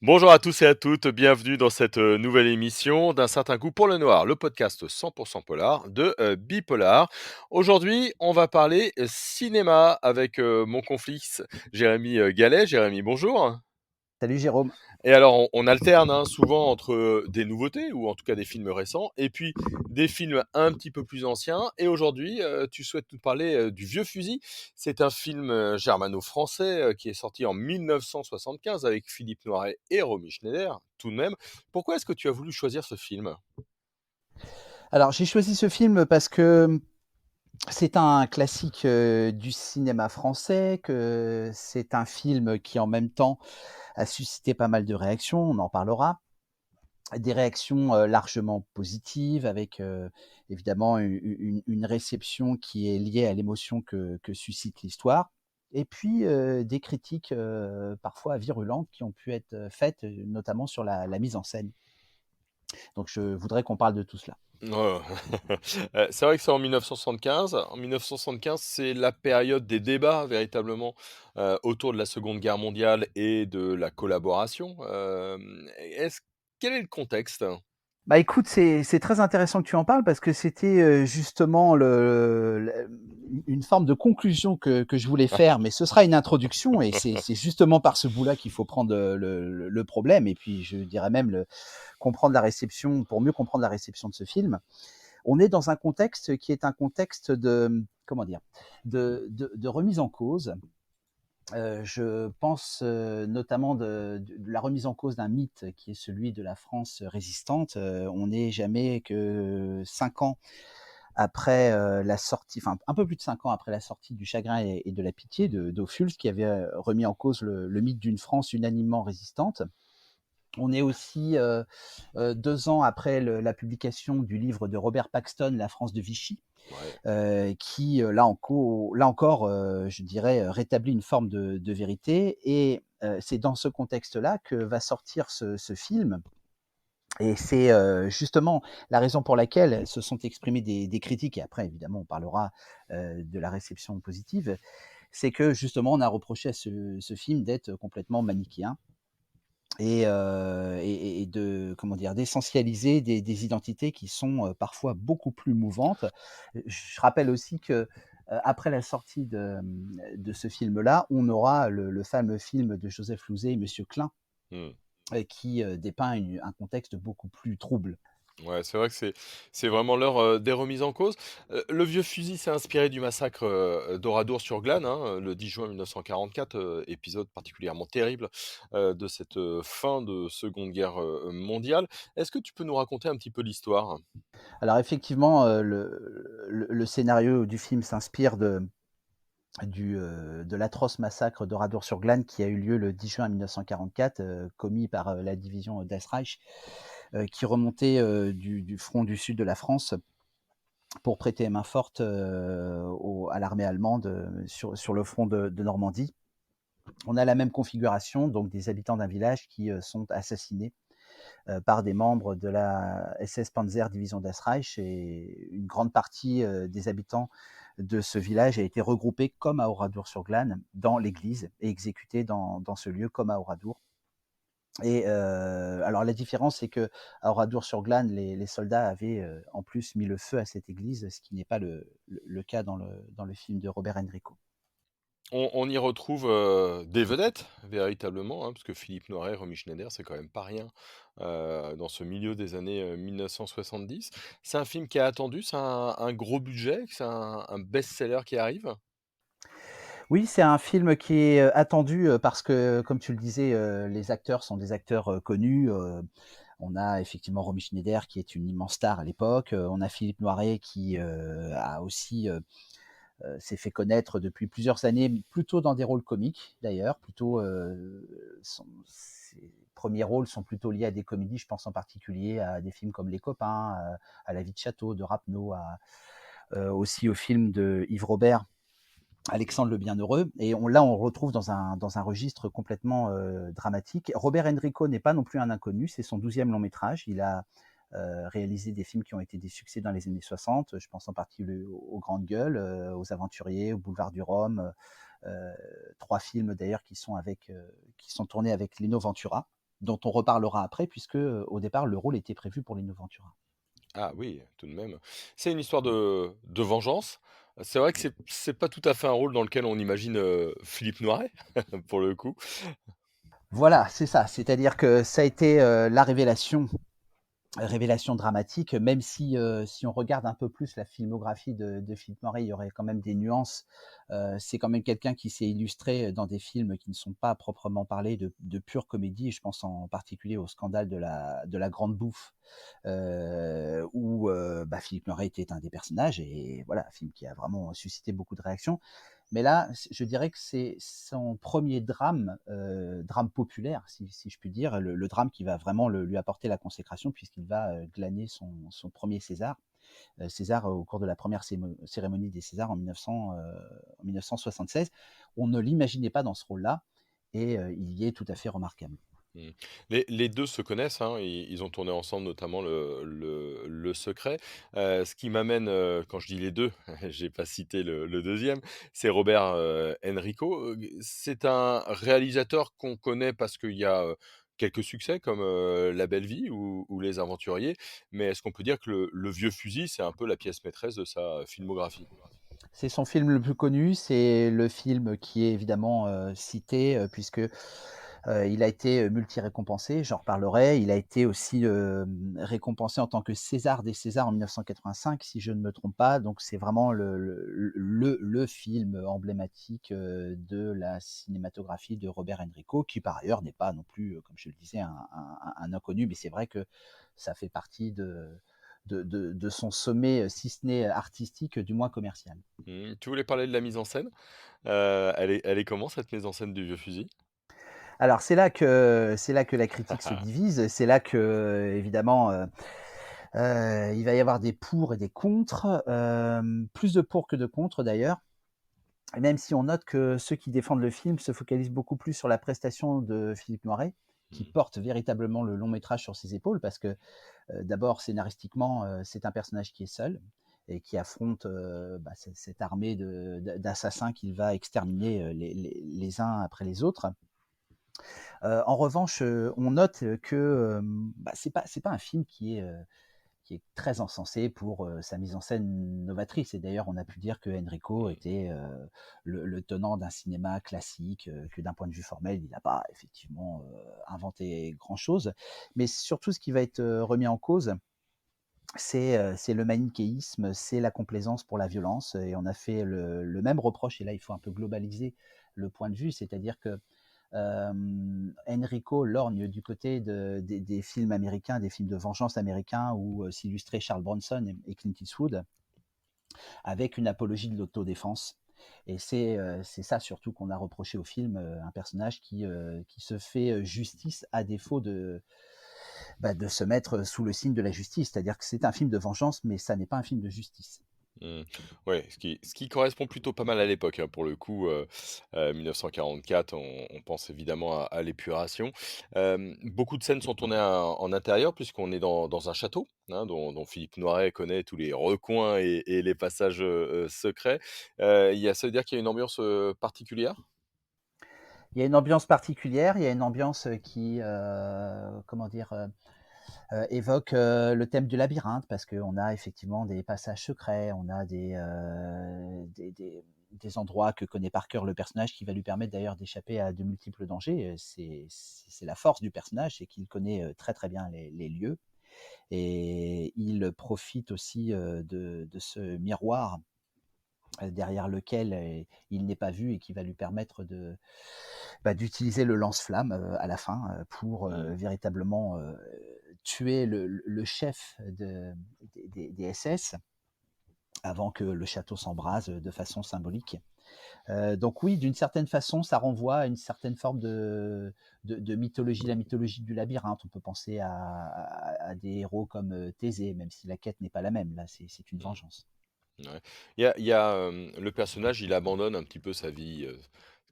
Bonjour à tous et à toutes, bienvenue dans cette nouvelle émission d'Un certain goût pour le noir, le podcast 100% polar de Bipolar. Aujourd'hui, on va parler cinéma avec mon complice Jérémy Gallet. Jérémy, bonjour. Salut Jérôme. Et alors, on alterne souvent entre des nouveautés, ou en tout cas des films récents, et puis des films un petit peu plus anciens. Et aujourd'hui, tu souhaites nous parler du Vieux Fusil. C'est un film germano-français qui est sorti en 1975 avec Philippe Noiret et Romy Schneider, tout de même. Pourquoi est-ce que tu as voulu choisir ce film? Alors j'ai choisi ce film parce que c'est un classique du cinéma français, que c'est un film qui en même temps a suscité pas mal de réactions, on en parlera. Des réactions largement positives avec évidemment une réception qui est liée à l'émotion que suscite l'histoire. Et puis des critiques parfois virulentes qui ont pu être faites, notamment sur la mise en scène. Donc je voudrais qu'on parle de tout cela. Ouais. C'est vrai que c'est en 1975. En 1975, c'est la période des débats véritablement autour de la Seconde Guerre mondiale et de la collaboration. Quel est le contexte? Bah, écoute, c'est très intéressant que tu en parles parce que c'était, justement une forme de conclusion que je voulais faire, mais ce sera une introduction et c'est justement par ce bout-là qu'il faut prendre le problème et puis je dirais même comprendre la réception pour mieux comprendre la réception de ce film. On est dans un contexte qui est un contexte de, comment dire? De remise en cause. Je pense notamment de la remise en cause d'un mythe qui est celui de la France résistante. On n'est jamais que 5 ans après la sortie, enfin un peu plus de 5 ans après la sortie du Chagrin et de la Pitié de Dofus, qui avait remis en cause le mythe d'une France unanimement résistante. On est aussi 2 ans après la publication du livre de Robert Paxton, La France de Vichy, Ouais. qui là encore, je dirais, rétablit une forme de vérité. Et c'est dans ce contexte-là que va sortir ce film. Et c'est justement la raison pour laquelle se sont exprimées des critiques. Et après, évidemment, on parlera de la réception positive. C'est que justement, on a reproché à ce film d'être complètement manichéen et de comment dire? D'essentialiser des identités qui sont, parfois beaucoup plus mouvantes. Je rappelle aussi que, après la sortie de ce film-là, on aura le fameux film de Joseph Losey, Monsieur Klein, Mmh. qui, dépeint un contexte beaucoup plus trouble. Ouais, c'est vrai que c'est vraiment l'heure, des remises en cause. Le Vieux Fusil s'est inspiré du massacre, d'Oradour-sur-Glane, le 10 juin 1944, épisode particulièrement terrible, de cette, fin de Seconde Guerre, mondiale. Est-ce que tu peux nous raconter un petit peu l'histoire? Alors effectivement, le scénario du film s'inspire de l'atroce massacre d'Oradour-sur-Glane qui a eu lieu le 10 juin 1944, commis par la division Das Reich, qui remontait du front du sud de la France pour prêter main forte à l'armée allemande sur le front de Normandie. On a la même configuration, donc des habitants d'un village qui sont assassinés par des membres de la SS Panzer Division Das Reich, et une grande partie des habitants de ce village a été regroupée comme à Oradour-sur-Glane dans l'église et exécutée dans ce lieu comme à Oradour. Et alors la différence, c'est que à Oradour-sur-Glane, les soldats avaient en plus mis le feu à cette église, ce qui n'est pas le cas dans le film de Robert Enrico. On y retrouve, des vedettes véritablement, parce que Philippe Noiret, Romy Schneider, c'est quand même pas rien, dans ce milieu des années, 1970. C'est un film qui est attendu? C'est un gros budget? C'est un best-seller qui arrive? Oui, c'est un film qui est attendu parce que, comme tu le disais, les acteurs sont des acteurs connus. On a effectivement Romy Schneider qui est une immense star à l'époque. On a Philippe Noiret qui a aussi s'est fait connaître depuis plusieurs années, plutôt dans des rôles comiques d'ailleurs. Plutôt, ses premiers rôles sont plutôt liés à des comédies. Je pense en particulier à des films comme Les Copains, à La Vie de Château de Rapneau, aussi au film de Yves Robert, Alexandre le Bienheureux. Et là, on retrouve dans un registre complètement dramatique. Robert Enrico n'est pas non plus un inconnu, c'est son 12e long métrage. Il a réalisé des films qui ont été des succès dans les années 60. Je pense en particulier aux Grandes Gueules, aux Aventuriers, au Boulevard du Rhum. 3 films d'ailleurs qui sont tournés avec Lino Ventura. dont on reparlera après puisque, au départ, le rôle était prévu pour Lino Ventura. Ah oui, tout de même. C'est une histoire de vengeance. C'est vrai que c'est pas tout à fait un rôle dans lequel on imagine, Philippe Noiret, pour le coup. Voilà, c'est ça. C'est-à-dire que ça a été, la révélation dramatique, même si, si on regarde un peu plus la filmographie de Philippe Noiret, il y aurait quand même des nuances. C'est quand même quelqu'un qui s'est illustré dans des films qui ne sont pas proprement parlés de pure comédie. Je pense en particulier au scandale de la Grande Bouffe, où bah, Philippe Noiret était un des personnages, et voilà, un film qui a vraiment suscité beaucoup de réactions. Mais là, je dirais que c'est son premier drame, drame populaire, si je puis dire, le drame qui va vraiment lui apporter la consécration, puisqu'il va glaner son premier César. César au cours de la première cérémonie des Césars en 1976. On ne l'imaginait pas dans ce rôle-là, et il y est tout à fait remarquable. Mmh. Les 2 se connaissent, hein, ils ont tourné ensemble notamment Le Secret. Ce qui m'amène, quand je dis les 2, j'ai pas cité le 2e, c'est Robert, Enrico. C'est un réalisateur qu'on connaît parce qu'il y a, quelques succès comme, La Belle Vie ou Les Aventuriers, mais est-ce qu'on peut dire que Le Vieux Fusil, c'est un peu la pièce maîtresse de sa filmographie? C'est son film le plus connu, c'est le film qui est évidemment cité, puisque il a été multi-récompensé, j'en reparlerai. Il a été aussi récompensé en tant que César des Césars en 1985, si je ne me trompe pas. Donc c'est vraiment le film emblématique de la cinématographie de Robert Enrico, qui par ailleurs n'est pas non plus, comme je le disais, un inconnu, mais c'est vrai que ça fait partie de son sommet, si ce n'est artistique, du moins commercial. Mmh, tu voulais parler de la mise en scène? Elle est comment cette mise en scène du Vieux Fusil? Alors c'est là que la critique se divise, c'est là que évidemment, il va y avoir des pour et des contre, plus de pour que de contre d'ailleurs. Et même si on note que ceux qui défendent le film se focalisent beaucoup plus sur la prestation de Philippe Noiret, qui Mmh. porte véritablement le long métrage sur ses épaules, parce que d'abord scénaristiquement, c'est un personnage qui est seul et qui affronte bah, cette armée d'assassins qu'il va exterminer les uns après les autres. En revanche, on note que bah, c'est pas un film qui est très encensé pour sa mise en scène novatrice. Et d'ailleurs, on a pu dire que Enrico Mmh. était le tenant d'un cinéma classique, que d'un point de vue formel, il n'a pas effectivement inventé grand-chose. Mais surtout, ce qui va être remis en cause, c'est le manichéisme, c'est la complaisance pour la violence. Et on a fait le même reproche, et là, il faut un peu globaliser le point de vue, c'est-à-dire que Enrico lorgne du côté des films américains, des films de vengeance américains où s'illustraient Charles Bronson et Clint Eastwood avec une apologie de l'autodéfense. Et c'est ça surtout qu'on a reproché au film, un personnage qui se fait justice à défaut bah, de se mettre sous le signe de la justice. C'est-à-dire que c'est un film de vengeance, mais ça n'est pas un film de justice. Mmh. Ouais, ce qui correspond plutôt pas mal à l'époque, hein, pour le coup, 1944, on pense évidemment à l'épuration. Beaucoup de scènes sont tournées en intérieur puisqu'on est dans un château, hein, dont Philippe Noiret connaît tous les recoins et les passages, secrets. Ça veut dire qu'il y a une ambiance, particulière? Il y a une ambiance particulière, il y a une ambiance qui, comment dire, évoque le thème du labyrinthe, parce qu'on a effectivement des passages secrets, on a des endroits que connaît par cœur le personnage, qui va lui permettre d'ailleurs d'échapper à de multiples dangers. C'est la force du personnage, c'est qu'il connaît très très bien les lieux, et il profite aussi de ce miroir derrière lequel il n'est pas vu, et qui va lui permettre bah, d'utiliser le lance-flamme à la fin pour Mmh. véritablement tuer le chef des SS avant que le château s'embrase de façon symbolique. Donc oui, d'une certaine façon, ça renvoie à une certaine forme de mythologie, la mythologie du labyrinthe. On peut penser à des héros comme Thésée, même si la quête n'est pas la même. Là, c'est une Mmh. vengeance. Ouais. Il y a, le personnage, il abandonne un petit peu sa vie,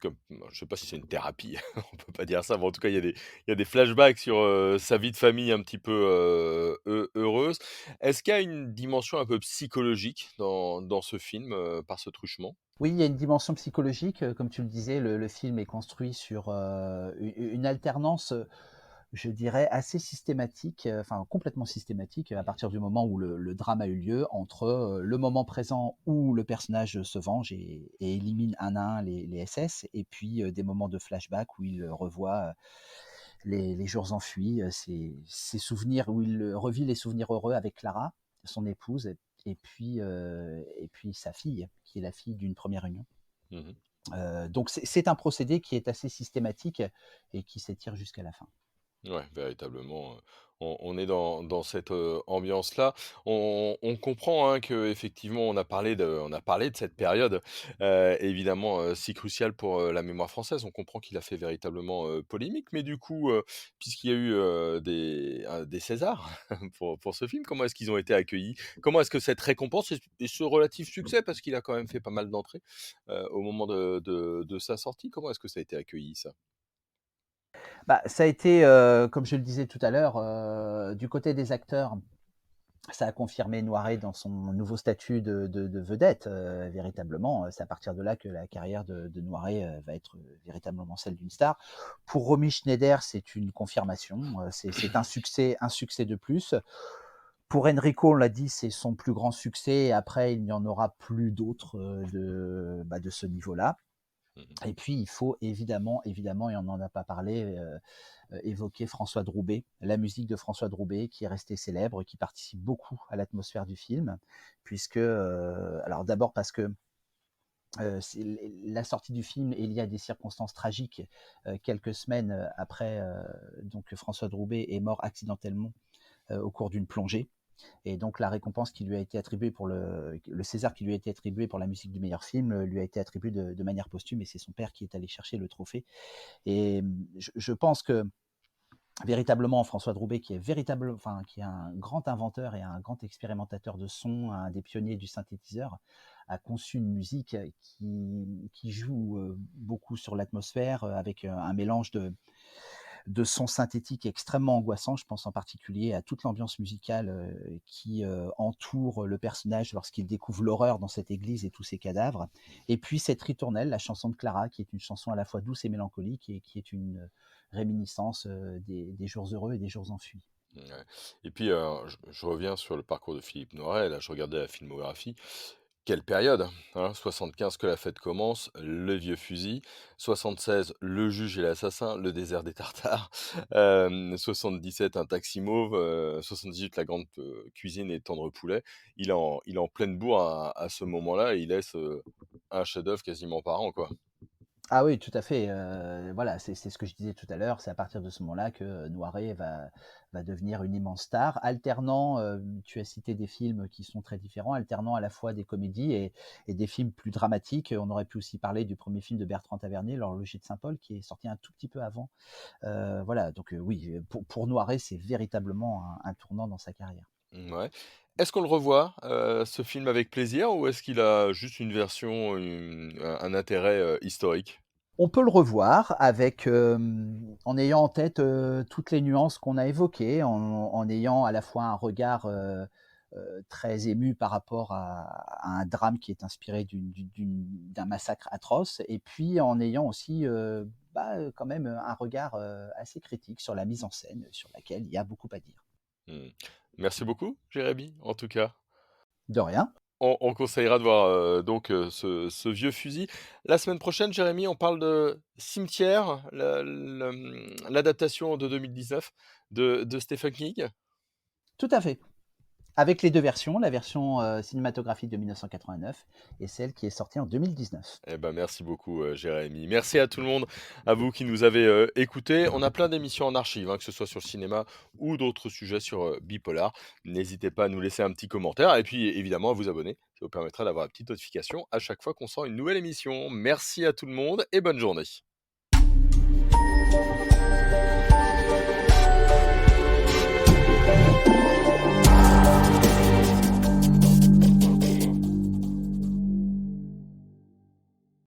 comme je sais pas si c'est une thérapie, on peut pas dire ça, mais en tout cas, il y a des flashbacks sur, sa vie de famille un petit peu, heureuse. Est-ce qu'il y a une dimension un peu psychologique dans ce film, par ce truchement? Oui, il y a une dimension psychologique, comme tu le disais, le film est construit sur une alternance. je dirais, assez systématique, enfin complètement systématique, à partir du moment où le drame a eu lieu, entre le moment présent où le personnage se venge et élimine un à un les SS, et puis des moments de flashback où il revoit les jours enfuis, ses souvenirs, où il revit les souvenirs heureux avec Clara, son épouse, et puis sa fille, qui est la fille d'une première union. Mmh. Donc c'est un procédé qui est assez systématique et qui s'étire jusqu'à la fin. Ouais, véritablement, on est dans cette, ambiance-là. On comprend, hein, qu'effectivement on a parlé de cette période, évidemment, si cruciale pour, la mémoire française. On comprend qu'il a fait véritablement, polémique, mais du coup, puisqu'il y a eu, des Césars pour ce film, comment est-ce qu'ils ont été accueillis? Comment est-ce que cette récompense et ce relatif succès, parce qu'il a quand même fait pas mal d'entrées, au moment de sa sortie, comment est-ce que ça a été accueilli ça? Bah, ça a été, comme je le disais tout à l'heure, du côté des acteurs, ça a confirmé Noiret dans son nouveau statut de vedette, véritablement. C'est à partir de là que la carrière de Noiret va être véritablement celle d'une star. Pour Romy Schneider, c'est une confirmation, c'est un succès de plus. Pour Enrico, on l'a dit, c'est son plus grand succès. Après, il n'y en aura plus d'autres de ce niveau-là. Mmh. Et puis, il faut évidemment, et on n'en a pas parlé, évoquer François Droubet, la musique de François Droubet, qui est restée célèbre, qui participe beaucoup à l'atmosphère du film, puisque, alors d'abord parce que la sortie du film est liée à des circonstances tragiques. Quelques semaines après, donc François Droubet est mort accidentellement au cours d'une plongée. Et donc la récompense qui lui a été attribuée pour le César qui lui a été attribué pour la musique du meilleur film lui a été attribué de manière posthume, et c'est son père qui est allé chercher le trophée. Et je pense que véritablement François Droubet, qui est un grand inventeur et un grand expérimentateur de son, un des pionniers du synthétiseur, a conçu une musique qui joue beaucoup sur l'atmosphère, avec un mélange de sons synthétiques extrêmement angoissants. Je pense en particulier à toute l'ambiance musicale qui entoure le personnage lorsqu'il découvre l'horreur dans cette église et tous ces cadavres. Et puis cette ritournelle, la chanson de Clara, qui est une chanson à la fois douce et mélancolique, et qui est une réminiscence des jours heureux et des jours enfuis. Ouais. Et puis, je reviens sur le parcours de Philippe Noiret, là, je regardais la filmographie. Quelle période, hein, 75 que la fête commence, Le Vieux Fusil, 76 Le Juge et l'Assassin, Le Désert des Tartares, 77 Un Taxi Mauve, 78 La Grande, Cuisine et Tendre Poulet. Il est en pleine bourre à ce moment-là et il laisse, un chef-d'œuvre quasiment par an, quoi. Ah oui, tout à fait. Voilà, c'est ce que je disais tout à l'heure. C'est à partir de ce moment-là que Noiret va devenir une immense star, alternant, tu as cité des films qui sont très différents, alternant à la fois des comédies et des films plus dramatiques. On aurait pu aussi parler du premier film de Bertrand Tavernier, L'Horloger de Saint-Paul, qui est sorti un tout petit peu avant. Voilà, donc oui, pour Noiret, c'est véritablement un tournant dans sa carrière. Ouais. Est-ce qu'on le revoit, ce film avec plaisir ou est-ce qu'il a juste une version, un intérêt, historique? On peut le revoir avec, en ayant en tête, toutes les nuances qu'on a évoquées, en ayant à la fois un regard, très ému par rapport à un drame qui est inspiré d'un massacre atroce, et puis en ayant aussi, quand même, un regard, assez critique sur la mise en scène, sur laquelle il y a beaucoup à dire. Mmh. Merci beaucoup, Jérémy, en tout cas. De rien. On conseillera de voir, donc ce vieux fusil. La semaine prochaine, Jérémy, on parle de Cimetière, l'adaptation de 2019 de Stephen King. Tout à fait. Avec les 2 versions, la version, cinématographique de 1989 et celle qui est sortie en 2019. Eh ben, merci beaucoup, Jérémy. Merci à tout le monde, à vous qui nous avez, écoutés. On a plein d'émissions en archive, hein, que ce soit sur le cinéma ou d'autres sujets sur, Bipolar. N'hésitez pas à nous laisser un petit commentaire et puis évidemment à vous abonner. Ça vous permettra d'avoir la petite notification à chaque fois qu'on sort une nouvelle émission. Merci à tout le monde et bonne journée.